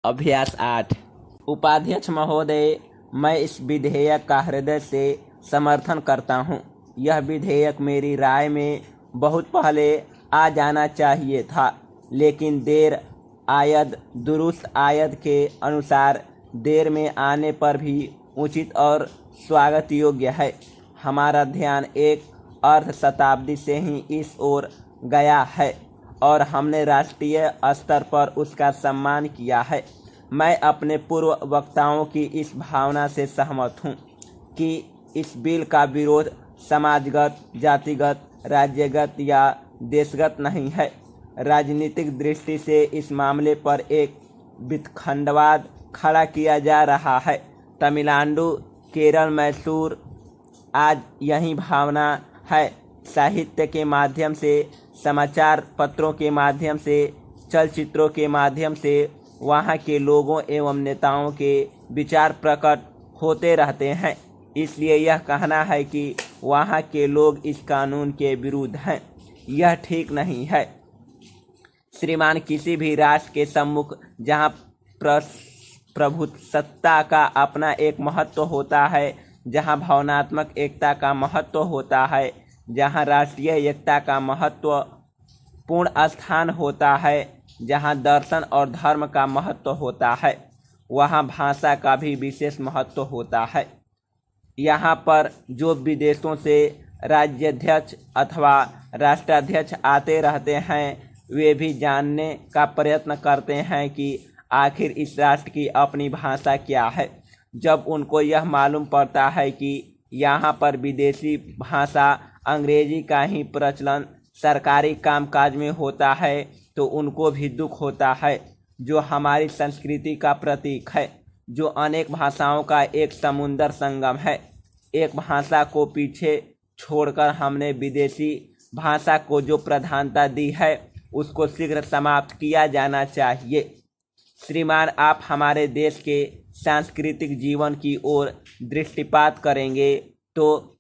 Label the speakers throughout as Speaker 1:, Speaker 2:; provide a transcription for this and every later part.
Speaker 1: अभ्यास 8। उपाध्यक्ष महोदय, मैं इस विधेयक का हृदय से समर्थन करता हूं। यह विधेयक मेरी राय में बहुत पहले आ जाना चाहिए था, लेकिन देर आयद दुरुस्त आयद के अनुसार देर में आने पर भी उचित और स्वागत योग्य है। हमारा ध्यान एक अर्ध शताब्दी से ही इस ओर गया है और हमने राष्ट्रीय स्तर पर उसका सम्मान किया है। मैं अपने पूर्व वक्ताओं की इस भावना से सहमत हूं कि इस बिल का विरोध समाजगत, जातिगत, राज्यगत या देशगत नहीं है। राजनीतिक दृष्टि से इस मामले पर एक विखंडवाद खड़ा किया जा रहा है। तमिलनाडु, केरल, मैसूर आज यही भावना है। साहित्य के माध्यम से, समाचार पत्रों के माध्यम से, चलचित्रों के माध्यम से वहाँ के लोगों एवं नेताओं के विचार प्रकट होते रहते हैं। इसलिए यह कहना है कि वहाँ के लोग इस कानून के विरुद्ध हैं, यह ठीक नहीं है। श्रीमान, किसी भी राष्ट्र के सम्मुख जहाँ प्रभुसत्ता का अपना एक महत्व होता है, जहाँ भावनात्मक एकता का महत्व होता है, जहाँ राष्ट्रीय एकता का महत्व पूर्ण स्थान होता है, जहाँ दर्शन और धर्म का महत्व होता है, वहाँ भाषा का भी विशेष महत्व होता है। यहाँ पर जो विदेशों से राज्याध्यक्ष अथवा राष्ट्राध्यक्ष आते रहते हैं, वे भी जानने का प्रयत्न करते हैं कि आखिर इस राष्ट्र की अपनी भाषा क्या है। जब उनको यह मालूम पड़ता है कि यहाँ पर विदेशी भाषा अंग्रेजी का ही प्रचलन सरकारी कामकाज में होता है, तो उनको भी दुख होता है, जो हमारी संस्कृति का प्रतीक है, जो अनेक भाषाओं का एक समुंदर संगम है। एक भाषा को पीछे छोड़कर हमने विदेशी भाषा को जो प्रधानता दी है, उसको शीघ्र समाप्त किया जाना चाहिए। श्रीमान, आप हमारे देश के सांस्कृतिक जीवन की ओर दृष्टिपात करेंगे तो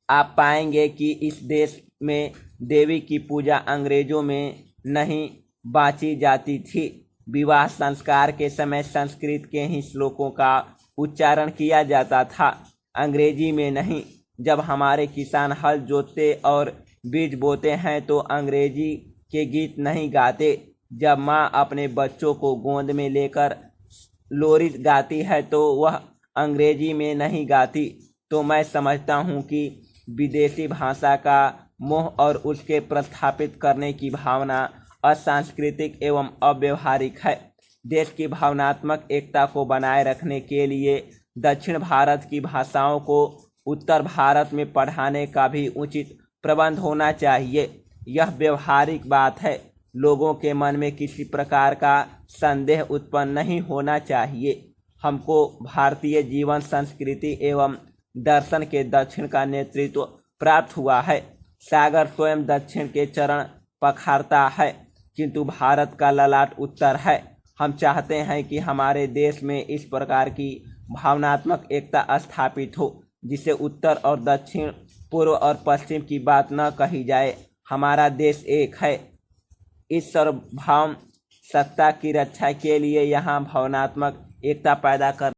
Speaker 1: आप पाएंगे कि इस देश में देवी की पूजा अंग्रेजों में नहीं बाँची जाती थी। विवाह संस्कार के समय संस्कृत के ही श्लोकों का उच्चारण किया जाता था, अंग्रेजी में नहीं। जब हमारे किसान हल जोतते और बीज बोते हैं तो अंग्रेजी के गीत नहीं गाते। जब माँ अपने बच्चों को गोद में लेकर लोरी गाती है तो वह अंग्रेजी में नहीं गाती। तो मैं समझता हूँ कि विदेशी भाषा का मोह और उसके प्रस्थापित करने की भावना असांस्कृतिक एवं अव्यवहारिक है। देश की भावनात्मक एकता को बनाए रखने के लिए दक्षिण भारत की भाषाओं को उत्तर भारत में पढ़ाने का भी उचित प्रबंध होना चाहिए। यह व्यवहारिक बात है। लोगों के मन में किसी प्रकार का संदेह उत्पन्न नहीं होना चाहिए। हमको भारतीय जीवन, संस्कृति एवं दर्शन के दक्षिण का नेतृत्व प्राप्त हुआ है। सागर स्वयं दक्षिण के चरण पखारता है, किंतु भारत का ललाट उत्तर है। हम चाहते हैं कि हमारे देश में इस प्रकार की भावनात्मक एकता स्थापित हो, जिसे उत्तर और दक्षिण, पूर्व और पश्चिम की बात न कही जाए। हमारा देश एक है। इस सार्वभौम सत्ता की रक्षा के लिए यहाँ भावनात्मक एकता पैदा कर